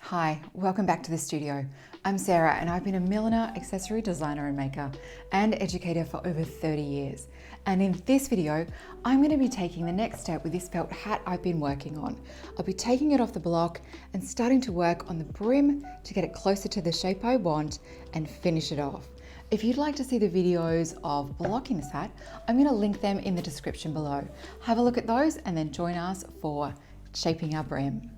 Hi, welcome back to the studio. I'm Sarah and I've been a milliner, accessory designer and maker and educator for over 30 years. And in this video, I'm going to be taking the next step with this felt hat I've been working on. I'll be taking it off the block and starting to work on the brim to get it closer to the shape I want and finish it off. If you'd like to see the videos of blocking this hat, I'm going to link them in the description below. Have a look at those and then join us for shaping our brim.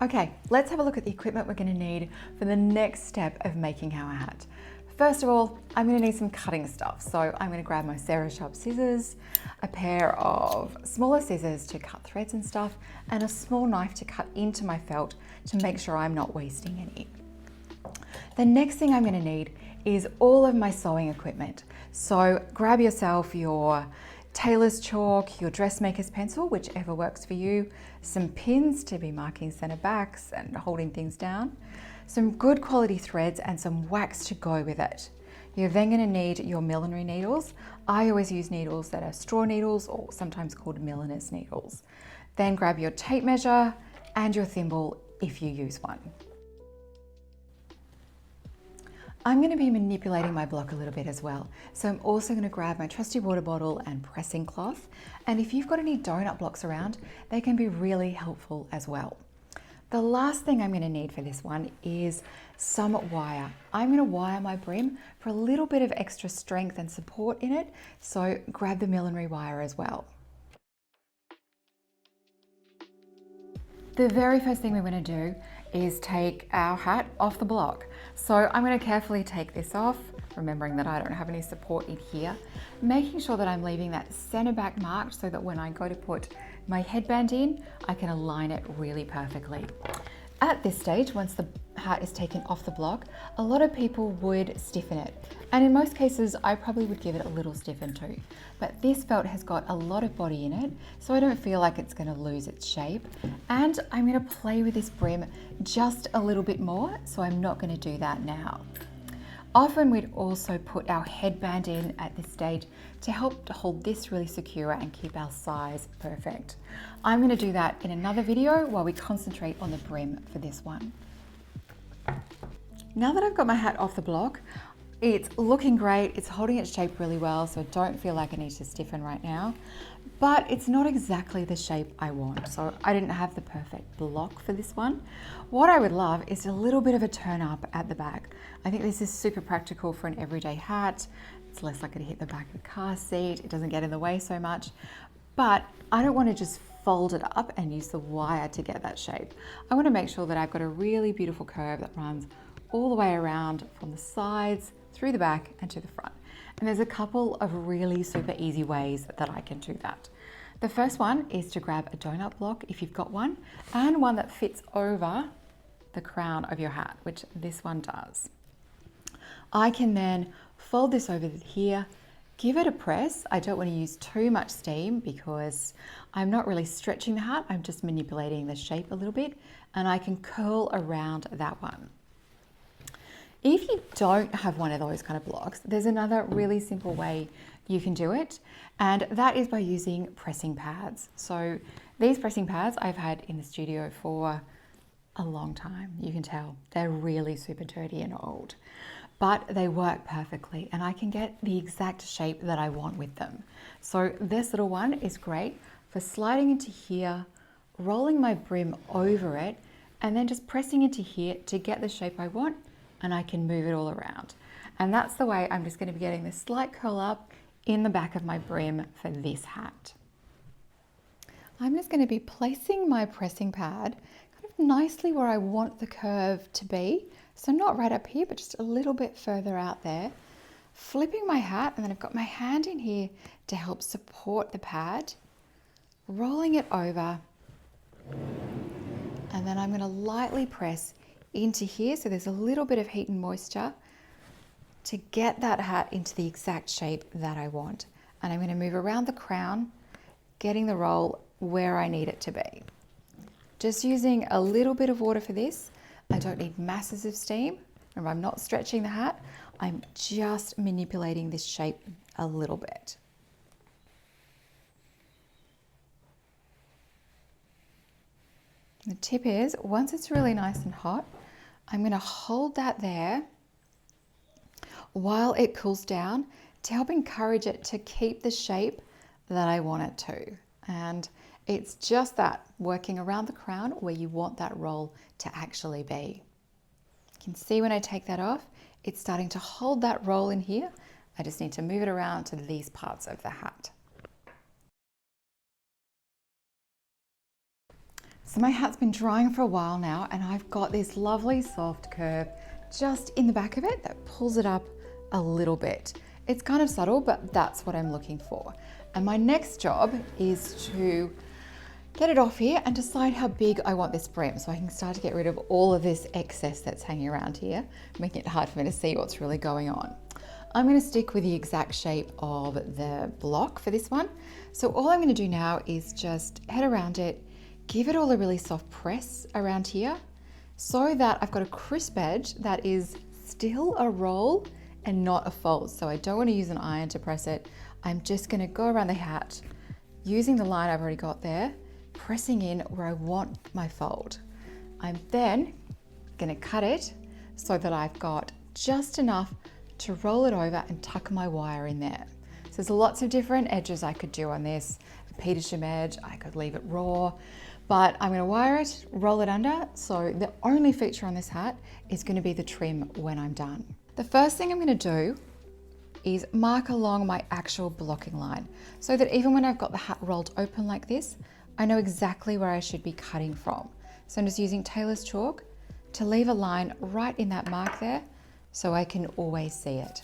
Okay, let's have a look at the equipment we're going to need for the next step of making our hat. First of all, I'm going to need some cutting stuff. So I'm going to grab my Sarah Sharp scissors, a pair of smaller scissors to cut threads and stuff, and a small knife to cut into my felt to make sure I'm not wasting any. The next thing I'm going to need is all of my sewing equipment. So grab yourself your tailor's chalk, your dressmaker's pencil, whichever works for you, some pins to be marking center backs and holding things down, some good quality threads and some wax to go with it. You're then going to need your millinery needles. I always use needles that are straw needles or sometimes called milliner's needles. Then grab your tape measure and your thimble if you use one. I'm going to be manipulating my block a little bit as well. So I'm also going to grab my trusty water bottle and pressing cloth. And if you've got any donut blocks around, they can be really helpful as well. The last thing I'm going to need for this one is some wire. I'm going to wire my brim for a little bit of extra strength and support in it. So grab the millinery wire as well. The very first thing we're going to do is take our hat off the block. So I'm going to carefully take this off, remembering that I don't have any support in here, making sure that I'm leaving that center back marked so that when I go to put my headband in, I can align it really perfectly. At this stage, once the hat is taken off the block, a lot of people would stiffen it. And in most cases, I probably would give it a little stiffen too. But this felt has got a lot of body in it, so I don't feel like it's going to lose its shape. And I'm going to play with this brim just a little bit more, so I'm not going to do that now. Often we'd also put our headband in at this stage to help to hold this really secure and keep our size perfect. I'm going to do that in another video while we concentrate on the brim for this one. Now that I've got my hat off the block, it's looking great, it's holding its shape really well, so I don't feel like I need to stiffen right now, but it's not exactly the shape I want, so I didn't have the perfect block for this one. What I would love is a little bit of a turn up at the back. I think this is super practical for an everyday hat. It's less likely to hit the back of the car seat, it doesn't get in the way so much, but I don't want to just fold it up and use the wire to get that shape. I want to make sure that I've got a really beautiful curve that runs all the way around from the sides, through the back and to the front. And there's a couple of really super easy ways that I can do that. The first one is to grab a donut block if you've got one, and one that fits over the crown of your hat, which this one does. I can then fold this over here, give it a press. I don't want to use too much steam because I'm not really stretching the hat, I'm just manipulating the shape a little bit, and I can curl around that one. If you don't have one of those kind of blocks, there's another really simple way you can do it, and that is by using pressing pads. So these pressing pads I've had in the studio for a long time. You can tell they're really super dirty and old, but they work perfectly and I can get the exact shape that I want with them. So this little one is great for sliding into here, rolling my brim over it, and then just pressing into here to get the shape I want, and I can move it all around. And that's the way I'm just going to be getting this slight curl up in the back of my brim for this hat. I'm just going to be placing my pressing pad kind of nicely where I want the curve to be. So not right up here, but just a little bit further out there. Flipping my hat, and then I've got my hand in here to help support the pad. Rolling it over. And then I'm going to lightly press into here, so there's a little bit of heat and moisture to get that hat into the exact shape that I want. And I'm going to move around the crown, getting the roll where I need it to be. Just using a little bit of water for this. I don't need masses of steam. Remember, I'm not stretching the hat. I'm just manipulating this shape a little bit. The tip is, once it's really nice and hot, I'm going to hold that there while it cools down to help encourage it to keep the shape that I want it to. And it's just that, working around the crown where you want that roll to actually be. You can see when I take that off, it's starting to hold that roll in here. I just need to move it around to these parts of the hat. So my hat's been drying for a while now, and I've got this lovely soft curve just in the back of it that pulls it up a little bit. It's kind of subtle, but that's what I'm looking for. And my next job is to get it off here and decide how big I want this brim, so I can start to get rid of all of this excess that's hanging around here, making it hard for me to see what's really going on. I'm going to stick with the exact shape of the block for this one. So all I'm going to do now is just head around it, give it all a really soft press around here so that I've got a crisp edge that is still a roll and not a fold. So I don't want to use an iron to press it. I'm just going to go around the hat using the line I've already got there, pressing in where I want my fold. I'm then going to cut it so that I've got just enough to roll it over and tuck my wire in there. So there's lots of different edges I could do on this. A Petersham edge, I could leave it raw, but I'm going to wire it, roll it under, so the only feature on this hat is going to be the trim when I'm done. The first thing I'm going to do is mark along my actual blocking line so that even when I've got the hat rolled open like this, I know exactly where I should be cutting from. So I'm just using tailor's chalk to leave a line right in that mark there so I can always see it.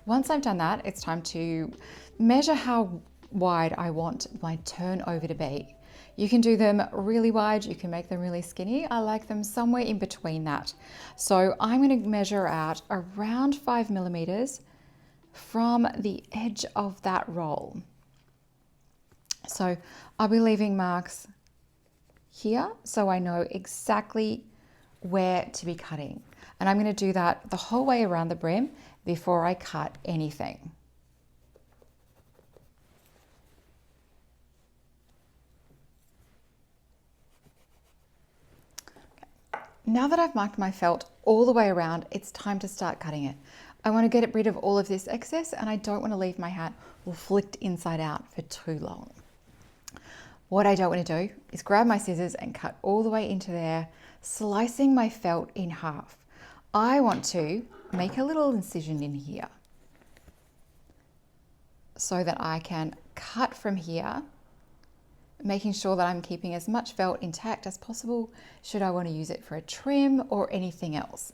Once I've done that, it's time to measure how wide I want my turnover to be. You can do them really wide, you can make them really skinny. I like them somewhere in between that. So I'm going to measure out around 5 millimeters from the edge of that roll. So I'll be leaving marks here so I know exactly where to be cutting. And I'm going to do that the whole way around the brim before I cut anything. Now that I've marked my felt all the way around, it's time to start cutting it. I want to get rid of all of this excess, and I don't want to leave my hat all flicked inside out for too long. What I don't want to do is grab my scissors and cut all the way into there, slicing my felt in half. I want to make a little incision in here so that I can cut from here, making sure that I'm keeping as much felt intact as possible should I want to use it for a trim or anything else.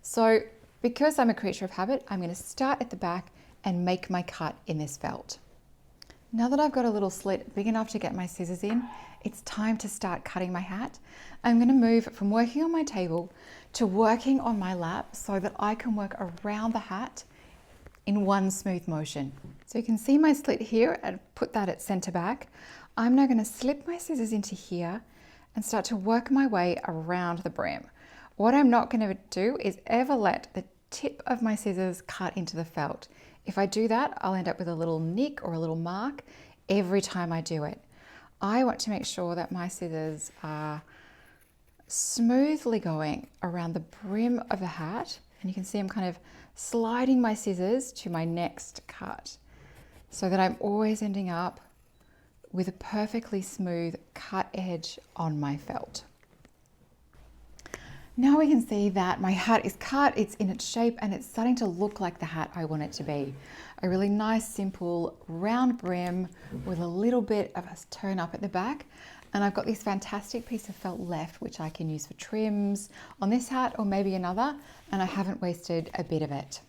So because I'm a creature of habit, I'm going to start at the back and make my cut in this felt. Now that I've got a little slit big enough to get my scissors in, it's time to start cutting my hat. I'm going to move from working on my table to working on my lap so that I can work around the hat in one smooth motion. So you can see my slit here and put that at center back. I'm now going to slip my scissors into here and start to work my way around the brim. What I'm not going to do is ever let the tip of my scissors cut into the felt. If I do that, I'll end up with a little nick or a little mark every time I do it. I want to make sure that my scissors are smoothly going around the brim of the hat, and you can see I'm kind of sliding my scissors to my next cut so that I'm always ending up with a perfectly smooth cut edge on my felt. Now we can see that my hat is cut, it's in its shape, and it's starting to look like the hat I want it to be. A really nice, simple, round brim with a little bit of a turn up at the back. And I've got this fantastic piece of felt left, which I can use for trims on this hat or maybe another, and I haven't wasted a bit of it.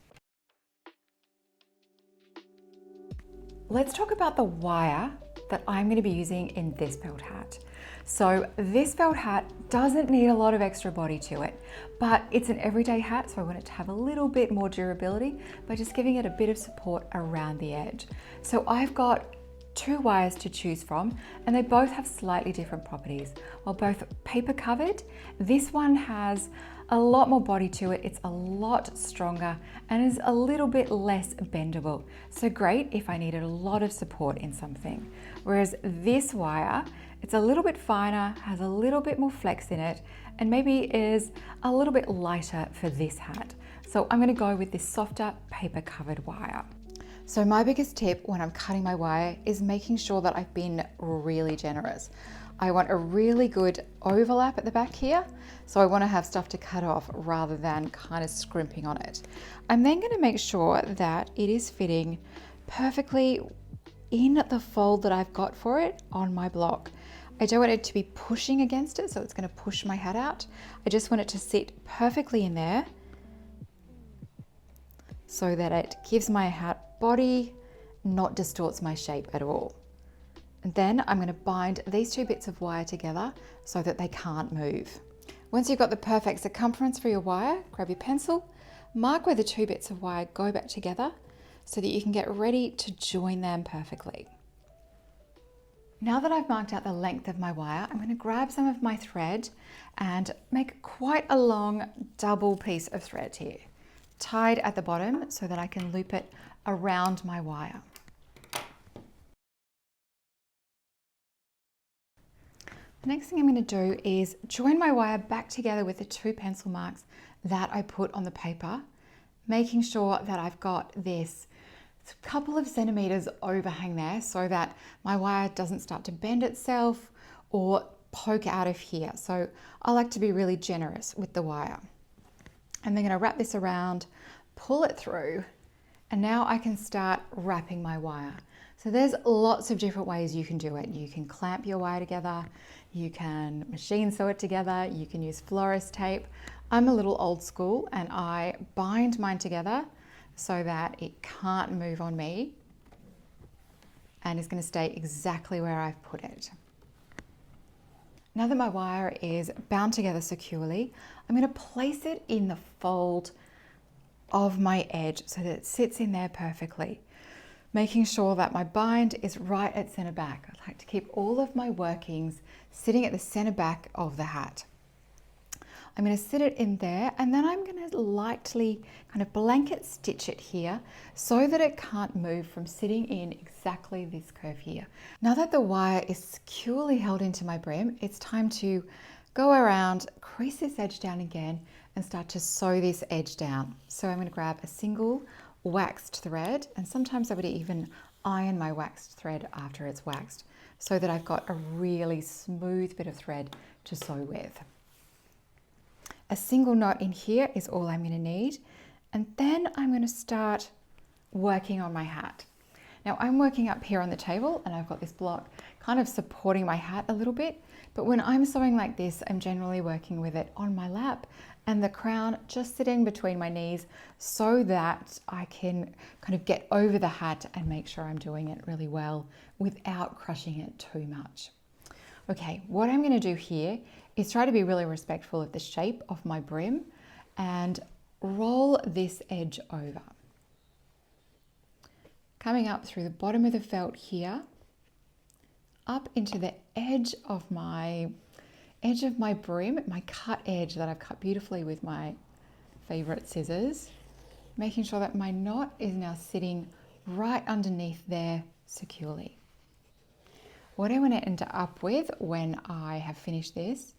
Let's talk about the wire that I'm going to be using in this felt hat. So this felt hat doesn't need a lot of extra body to it, but it's an everyday hat, so I want it to have a little bit more durability by just giving it a bit of support around the edge. So I've got 2 wires to choose from, and they both have slightly different properties. While both paper covered, this one has a lot more body to it, it's a lot stronger and is a little bit less bendable. So great if I needed a lot of support in something. Whereas this wire It's a little bit finer, has a little bit more flex in it, and maybe is a little bit lighter for this hat. So I'm going to go with this softer paper covered wire. So my biggest tip when I'm cutting my wire is making sure that I've been really generous. I want a really good overlap at the back here, so I want to have stuff to cut off rather than kind of scrimping on it. I'm then going to make sure that it is fitting perfectly in the fold that I've got for it on my block. I don't want it to be pushing against it, so it's going to push my hat out. I just want it to sit perfectly in there so that it gives my hat body, not distorts my shape at all. And then I'm going to bind these two bits of wire together so that they can't move. Once you've got the perfect circumference for your wire, grab your pencil, mark where the two bits of wire go back together so that you can get ready to join them perfectly. Now that I've marked out the length of my wire, I'm going to grab some of my thread and make quite a long double piece of thread here, tied at the bottom so that I can loop it around my wire. The next thing I'm going to do is join my wire back together with the two pencil marks that I put on the paper, making sure that I've got this couple of centimeters overhang there so that my wire doesn't start to bend itself or poke out of here. So I like to be really generous with the wire. I'm then going to wrap this around, pull it through, and now I can start wrapping my wire. So there's lots of different ways you can do it. You can clamp your wire together, you can machine sew it together, you can use florist tape. I'm a little old school and I bind mine together so that it can't move on me and is going to stay exactly where I've put it. Now that my wire is bound together securely, I'm going to place it in the fold of my edge so that it sits in there perfectly, making sure that my bind is right at center back. I like to keep all of my workings sitting at the center back of the hat. I'm going to sit it in there and then I'm going to lightly kind of blanket stitch it here so that it can't move from sitting in exactly this curve here. Now that the wire is securely held into my brim, it's time to go around, crease this edge down again and start to sew this edge down. So I'm going to grab a single waxed thread, and sometimes I would even iron my waxed thread after it's waxed so that I've got a really smooth bit of thread to sew with. A single knot in here is all I'm going to need, and then I'm going to start working on my hat. Now I'm working up here on the table and I've got this block kind of supporting my hat a little bit, but when I'm sewing like this, I'm generally working with it on my lap and the crown just sitting between my knees so that I can kind of get over the hat and make sure I'm doing it really well without crushing it too much. Okay, what I'm going to do here is try to be really respectful of the shape of my brim and roll this edge over. Coming up through the bottom of the felt here, up into the edge of my brim, my cut edge that I've cut beautifully with my favorite scissors, making sure that my knot is now sitting right underneath there securely. What I want to end up with when I have finished this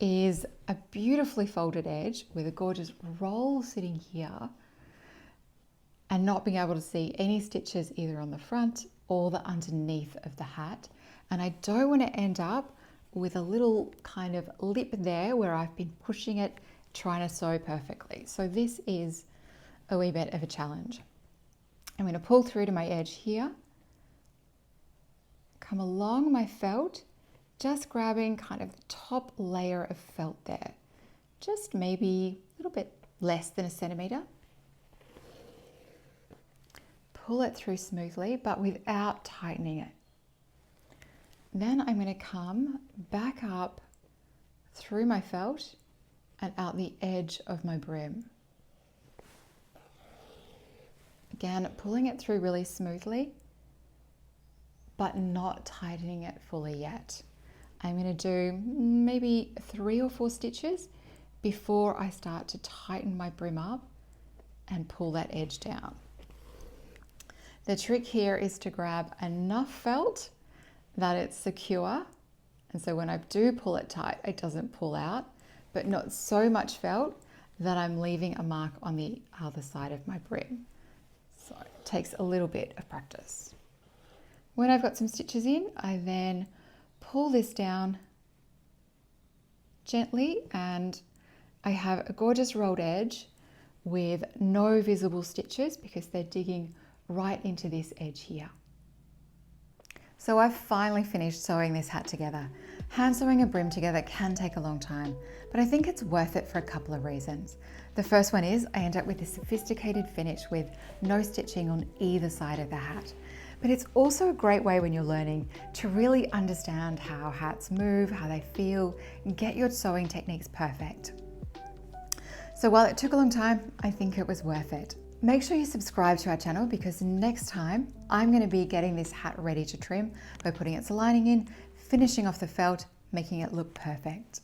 is a beautifully folded edge with a gorgeous roll sitting here and not being able to see any stitches either on the front or the underneath of the hat. And I don't want to end up with a little kind of lip there where I've been pushing it, trying to sew perfectly. So this is a wee bit of a challenge. I'm going to pull through to my edge here, come along my felt, just grabbing kind of the top layer of felt there, just maybe a little bit less than a centimeter. Pull it through smoothly, but without tightening it. Then I'm going to come back up through my felt and out the edge of my brim. Again, pulling it through really smoothly, but not tightening it fully yet. I'm going to do maybe 3 or 4 stitches before I start to tighten my brim up and pull that edge down. The trick here is to grab enough felt that it's secure And so when I do pull it tight, it doesn't pull out, but not so much felt that I'm leaving a mark on the other side of my brim. So it takes a little bit of practice. When I've got some stitches in, I then pull this down gently, and I have a gorgeous rolled edge with no visible stitches because they're digging right into this edge here. So I've finally finished sewing this hat together. Hand sewing a brim together can take a long time, but I think it's worth it for a couple of reasons. The first one is I end up with this sophisticated finish with no stitching on either side of the hat. But it's also a great way when you're learning to really understand how hats move, how they feel, and get your sewing techniques perfect. So while it took a long time, I think it was worth it. Make sure you subscribe to our channel because next time I'm going to be getting this hat ready to trim by putting its lining in, finishing off the felt, making it look perfect.